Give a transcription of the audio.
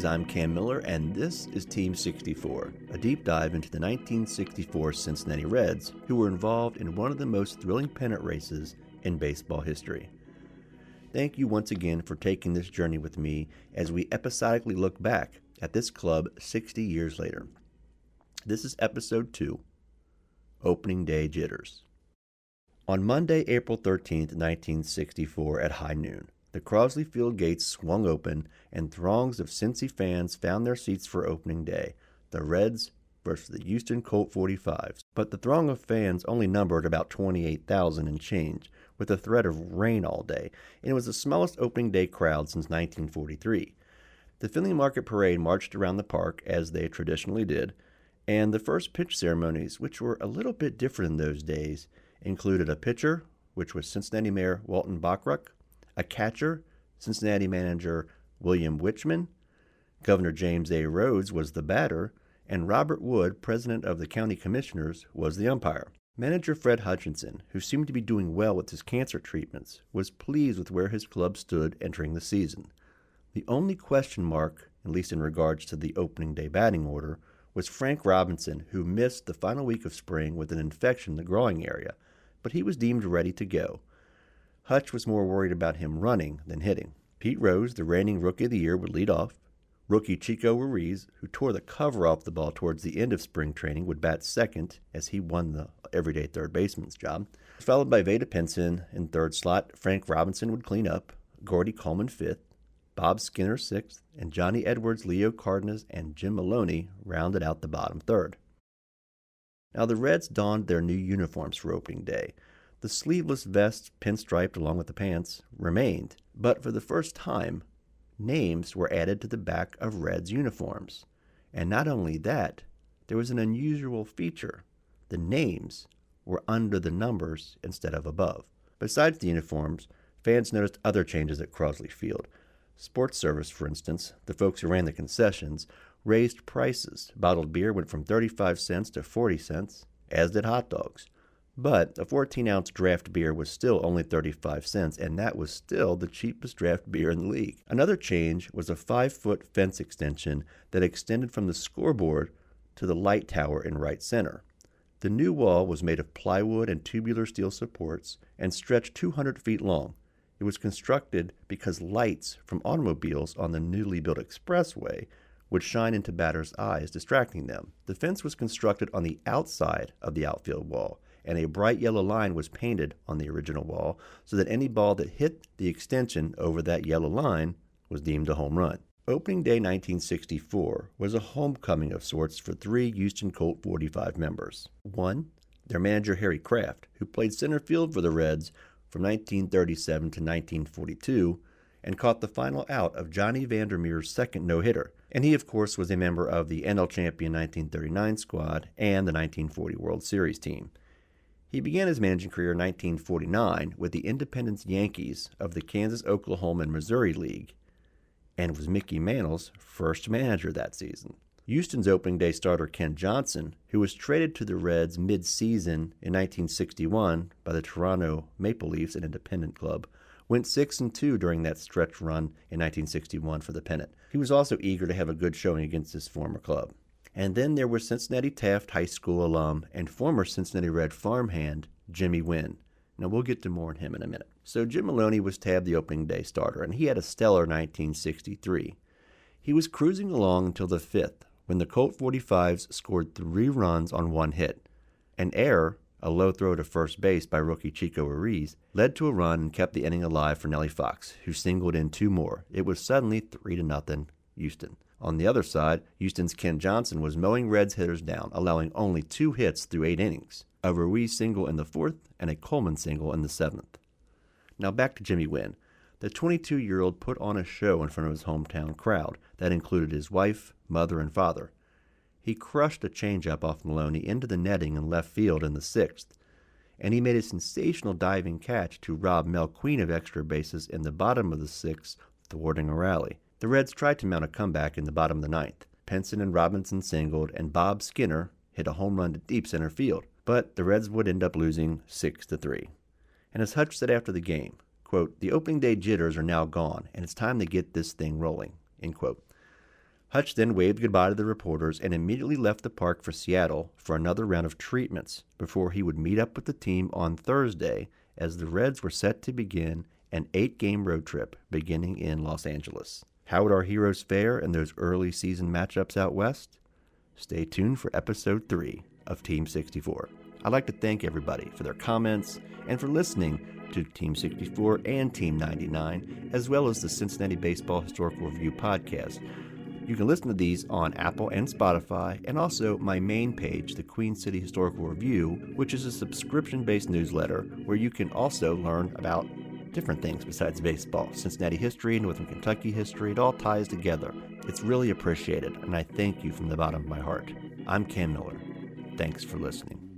Greetings, I'm Cam Miller, and this is Team 64, a deep dive into the 1964 Cincinnati Reds, who were involved in one of the most thrilling pennant races in baseball history. Thank you once again for taking this journey with me as we episodically look back at this club 60 years later. This is Episode 2, Opening Day Jitters. On Monday, April 13th, 1964 at high noon, the Crosley Field gates swung open and throngs of Cincy fans found their seats for opening day, the Reds versus the Houston Colt 45s. But the throng of fans only numbered about 28,000 and change, with a threat of rain all day, and it was the smallest opening day crowd since 1943. The Finley Market Parade marched around the park, as they traditionally did, and the first pitch ceremonies, which were a little bit different in those days, included a pitcher, which was Cincinnati Mayor Walton Bachruck, a catcher, Cincinnati manager William Wichman, Governor James A. Rhodes was the batter, and Robert Wood, president of the county commissioners, was the umpire. Manager Fred Hutchinson, who seemed to be doing well with his cancer treatments, was pleased with where his club stood entering the season. The only question mark, at least in regards to the opening day batting order, was Frank Robinson, who missed the final week of spring with an infection in the growing area, but he was deemed ready to go. Hutch was more worried about him running than hitting. Pete Rose, the reigning Rookie of the Year, would lead off. Rookie Chico Ruiz, who tore the cover off the ball towards the end of spring training, would bat second as he won the everyday third baseman's job. Followed by Veda Pinson in third slot, Frank Robinson would clean up, Gordy Coleman fifth, Bob Skinner sixth, and Johnny Edwards, Leo Cardenas, and Jim Maloney rounded out the bottom third. Now the Reds donned their new uniforms for opening day. The sleeveless vests, pinstriped along with the pants, remained, but for the first time, names were added to the back of Reds uniforms. And not only that, there was an unusual feature. The names were under the numbers instead of above. Besides the uniforms, fans noticed other changes at Crosley Field. Sports Service, for instance, the folks who ran the concessions, raised prices. Bottled beer went from 35 cents to 40 cents, as did hot dogs. But a 14-ounce draft beer was still only 35 cents, and that was still the cheapest draft beer in the league. Another change was a 5-foot fence extension that extended from the scoreboard to the light tower in right center. The new wall was made of plywood and tubular steel supports and stretched 200 feet long. It was constructed because lights from automobiles on the newly built expressway would shine into batters' eyes, distracting them. The fence was constructed on the outside of the outfield wall, and a bright yellow line was painted on the original wall so that any ball that hit the extension over that yellow line was deemed a home run. Opening day 1964 was a homecoming of sorts for 3 Houston Colt 45 members. One, their manager Harry Kraft, who played center field for the Reds from 1937 to 1942 and caught the final out of Johnny Vandermeer's second no-hitter. And he, of course, was a member of the NL champion 1939 squad and the 1940 World Series team. He began his managing career in 1949 with the Independence Yankees of the Kansas, Oklahoma, and Missouri League, and was Mickey Mantle's first manager that season. Houston's opening day starter Ken Johnson, who was traded to the Reds mid-season in 1961 by the Toronto Maple Leafs, an independent club, went 6-2 during that stretch run in 1961 for the pennant. He was also eager to have a good showing against his former club. And then there was Cincinnati Taft High School alum and former Cincinnati Red farmhand Jimmy Wynn. Now, we'll get to more on him in a minute. So Jim Maloney was tabbed the opening day starter, and he had a stellar 1963. He was cruising along until the 5th, when the Colt 45s scored 3 runs on 1 hit. An error, a low throw to first base by rookie Chico Ruiz, led to a run and kept the inning alive for Nellie Fox, who singled in 2 more. It was suddenly 3-0 Houston. On the other side, Houston's Ken Johnson was mowing Reds hitters down, allowing only 2 hits through 8 innings, a Ruiz single in the 4th and a Coleman single in the 7th. Now back to Jimmy Wynn. The 22-year-old put on a show in front of his hometown crowd that included his wife, mother, and father. He crushed a changeup off Maloney into the netting in left field in the 6th, and he made a sensational diving catch to rob Mel Queen of extra bases in the bottom of the 6th, thwarting a rally. The Reds tried to mount a comeback in the bottom of the 9th. Pinson and Robinson singled, and Bob Skinner hit a home run to deep center field. But the Reds would end up losing 6-3. And as Hutch said after the game, quote, "The opening day jitters are now gone, and it's time to get this thing rolling," end quote. Hutch then waved goodbye to the reporters and immediately left the park for Seattle for another round of treatments before he would meet up with the team on Thursday as the Reds were set to begin an 8-game road trip beginning in Los Angeles. How would our heroes fare in those early season matchups out west? Stay tuned for episode 3 of Team 64. I'd like to thank everybody for their comments and for listening to Team 64 and Team 99, as well as the Cincinnati Baseball Historical Review podcast. You can listen to these on Apple and Spotify, and also my main page, the Queen City Historical Review, which is a subscription-based newsletter where you can also learn about different things besides baseball. Cincinnati history, Northern Kentucky history, it all ties together. It's really appreciated, and I thank you from the bottom of my heart. I'm Cam Miller. Thanks for listening.